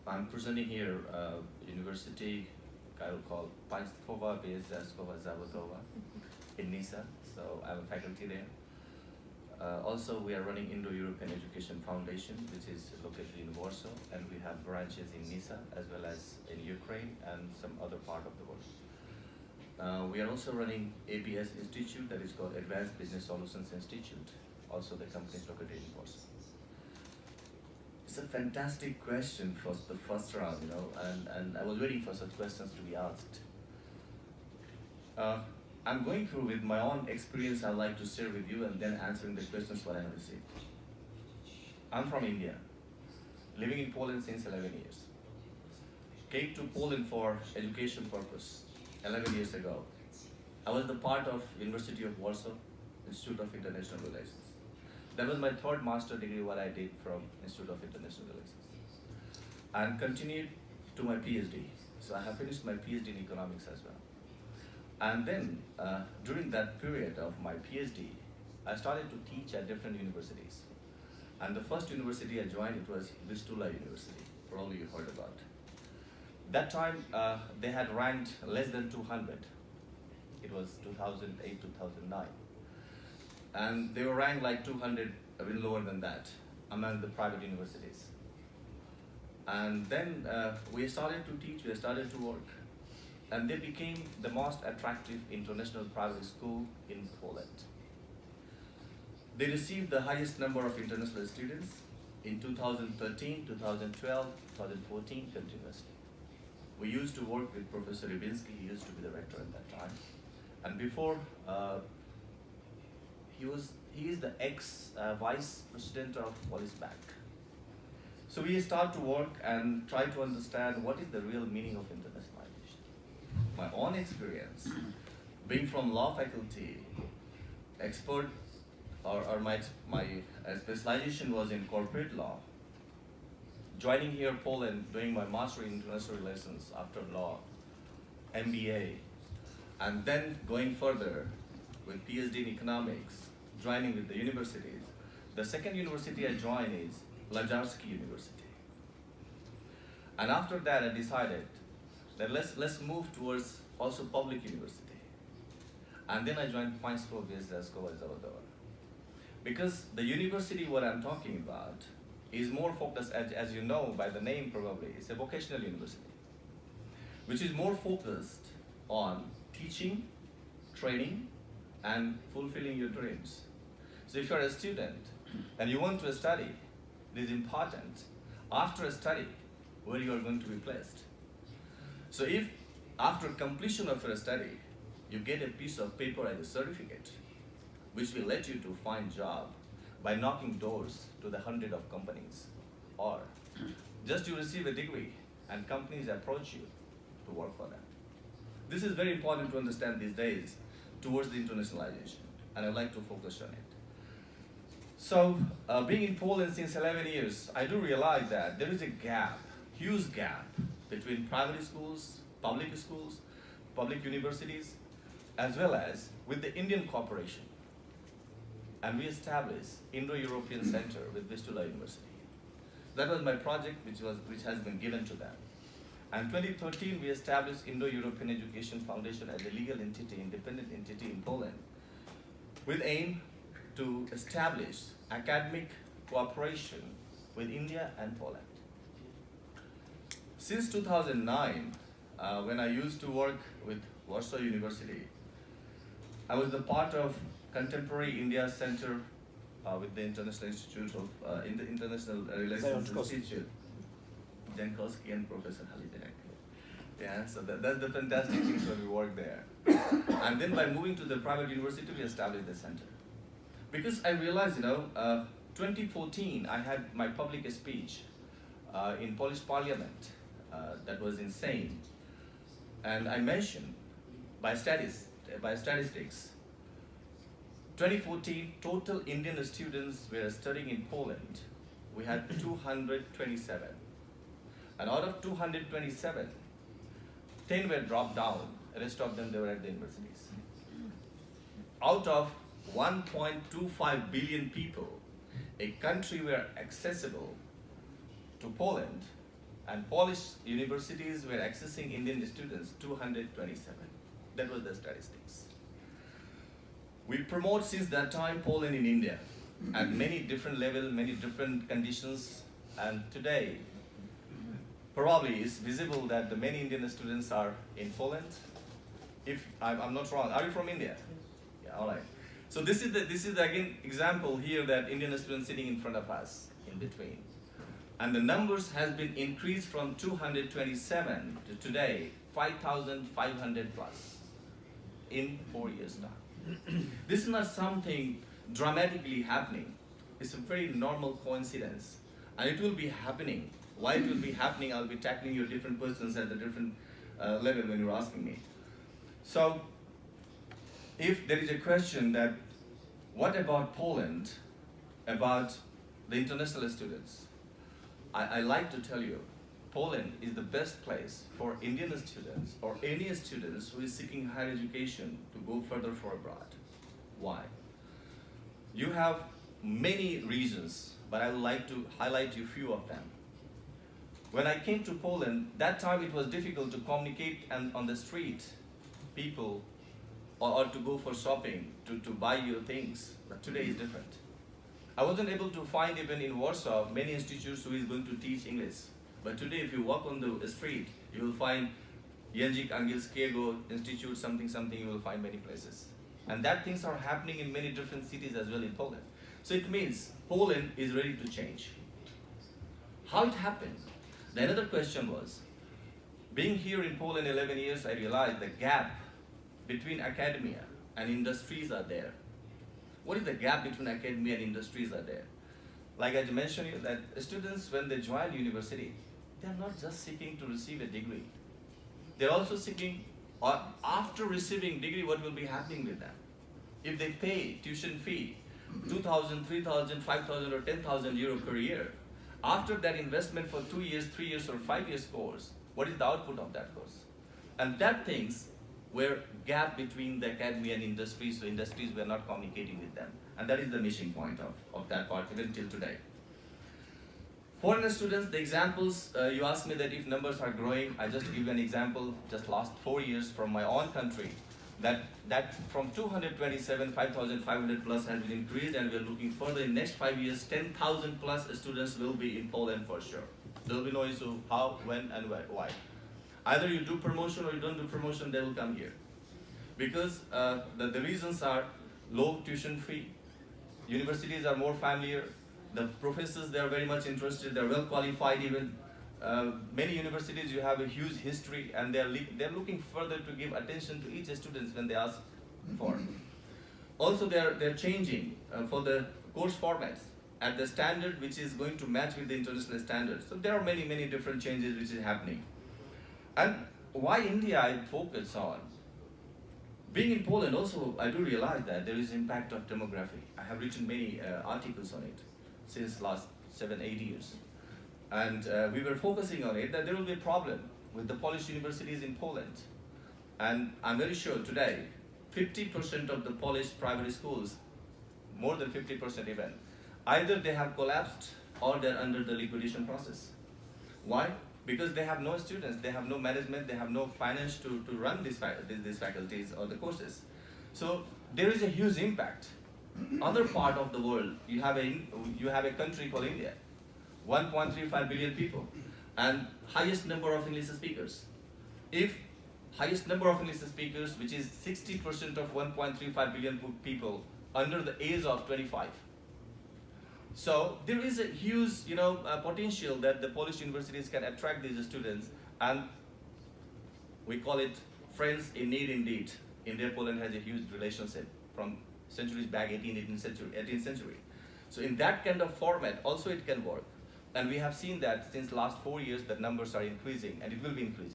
I'm presenting here university I will call Państwowa Wyjezdkowa Zawodowa in Nisa, so I'm a faculty there. Also, we are running Indo-European Education Foundation, which is located in Warsaw, and we have branches in Nisa as well as in Ukraine and some other part of the world. We are also running ABS Institute, that is called Advanced Business Solutions Institute. Also, the company is located in Warsaw. It's a fantastic question for the first round, and I was waiting for such questions to be asked. I'm going through with my own experience I'd like to share with you and then answering the questions what I have received. I'm from India, living in Poland since 11 years. Came to Poland for education purpose 11 years ago. I was the part of University of Warsaw, Institute of International Relations. That was my third master degree what I did from Institute of International Relations. And continued to my PhD. So I have finished my PhD in economics as well. And then, during that period of my PhD, I started to teach at different universities. And the first university I joined, it was Vistula University, probably you heard about. That time, they had ranked less than 200. It was 2008, 2009. And they were ranked like 200, a bit lower than that, among the private universities. And then we started to teach, we started to work. And they became the most attractive international private school in Poland. They received the highest number of international students in 2013, 2012, 2014 continuously. We used to work with Professor Rybinski, he used to be the rector at that time. And before, he is the ex-vice president of Police Bank. So we start to work and try to understand what is the real meaning of internationalization. My own experience, being from law faculty, expert, or my specialization was in corporate law. Joining here Poland, doing my master in international relations after law, MBA, and then going further with PhD in economics, joining with the universities. The second university I joined is Lajarski University. And after that, I decided that let's move towards also public university. And then I joined Państwowa Wyjezdkowa Zawodowa. Because the university what I'm talking about is more focused, as you know by the name probably, it's a vocational university, which is more focused on teaching, training, and fulfilling your dreams. So if you're a student and you want to study, it is important after a study where you are going to be placed. So if after completion of your study, you get a piece of paper as a certificate, which will let you to find job by knocking doors to the hundred of companies, or just you receive a degree and companies approach you to work for them. This is very important to understand these days towards the internationalization, and I'd like to focus on it. So, being in Poland since 11 years, I do realize that there is a gap, huge gap, between private schools, public universities, as well as with the Indian cooperation. And we established Indo-European Center with Vistula University. That was my project, which has been given to them. And 2013, we established Indo-European Education Foundation as a legal entity, independent entity in Poland, with aim to establish academic cooperation with India and Poland. Since 2009, when I used to work with Warsaw University, I was the part of Contemporary India Center with the International Institute of International Relations Institute, Jankowski and Professor Halidek. Yeah, so that's the fantastic things when we work there. And then by moving to the private university, we established the center. Because I realized, 2014, I had my public speech in Polish Parliament. That was insane. And I mentioned, by statistics, 2014, total Indian students were studying in Poland. We had 227. And out of 227, 10 were dropped down. The rest of them, they were at the universities. Out of 1.25 billion people, a country where accessible to Poland, And Polish universities were accessing Indian students 227. That was the statistics. We promote since that time Poland in India at many different levels, many different conditions, and today probably it's visible that the many Indian students are in Poland. If I'm not wrong, are you from India? Yeah, all right. So this is the again example here that Indian students sitting in front of us in between. And the numbers has been increased from 227 to today 5,500 plus in 4 years now. This is not something dramatically happening. It's a very normal coincidence, and it will be happening. Why it will be happening, I'll be tackling your different questions at the different level when you're asking me. So, if there is a question that, what about Poland, about the international students? I like to tell you, Poland is the best place for Indian students or any students who is seeking higher education to go further for abroad. Why? You have many reasons, but I would like to highlight you few of them. When I came to Poland, that time it was difficult to communicate and on the street, people, or to go for shopping, to buy your things, but today is different. I wasn't able to find even in Warsaw many institutes who is going to teach English. But today if you walk on the street, you will find Język Angielskiego Institute, something, you will find many places. And that things are happening in many different cities as well in Poland. So it means Poland is ready to change. How it happened? The another question was, being here in Poland 11 years, I realized the gap between academia and industries are there. What is the gap between academia and industries are there? Like I mentioned you that students, when they join university, they are not just seeking to receive a degree. They're also seeking, or after receiving degree, what will be happening with them? If they pay tuition fee, 2,000, 3,000, 5,000 or 10,000 euro per year, after that investment for 2 years, 3 years or 5 years course, what is the output of that course? And that things were gap between the academy and industries, so industries were not communicating with them. And that is the missing point of that part even till today. Foreign students, the examples, you asked me that if numbers are growing, I just give you an example, just last 4 years from my own country, that from 227, 5,500 plus has been increased, and we are looking further in next 5 years, 10,000 plus students will be in Poland for sure. There will be no issue how, when, and why. Either you do promotion or you don't do promotion, they will come here. Because the reasons are low tuition fee, universities are more familiar, the professors, they are very much interested, they are well qualified even. Many universities, you have a huge history, and they're looking further to give attention to each student when they ask for. Also, they're changing for the course formats at the standard which is going to match with the international standards. So there are many different changes which is happening. And why India I focus on? Being in Poland also, I do realize that there is impact of demography. I have written many articles on it since last 7-8 years. And we were focusing on it, that there will be a problem with the Polish universities in Poland. And I'm very sure today, 50% of the Polish private schools, more than 50% even, either they have collapsed or they're under the liquidation process. Why? Because they have no students, they have no management, they have no finance to run these faculties or the courses. So there is a huge impact. Other part of the world, you have a country called India, 1.35 billion people, and highest number of English speakers. If highest number of English speakers, which is 60% of 1.35 billion people under the age of 25. So there is a huge, potential that the Polish universities can attract these students, and we call it friends in need indeed. India Poland has a huge relationship from centuries back, 18th century. So in that kind of format, also it can work. And we have seen that since last 4 years, the numbers are increasing, and it will be increasing.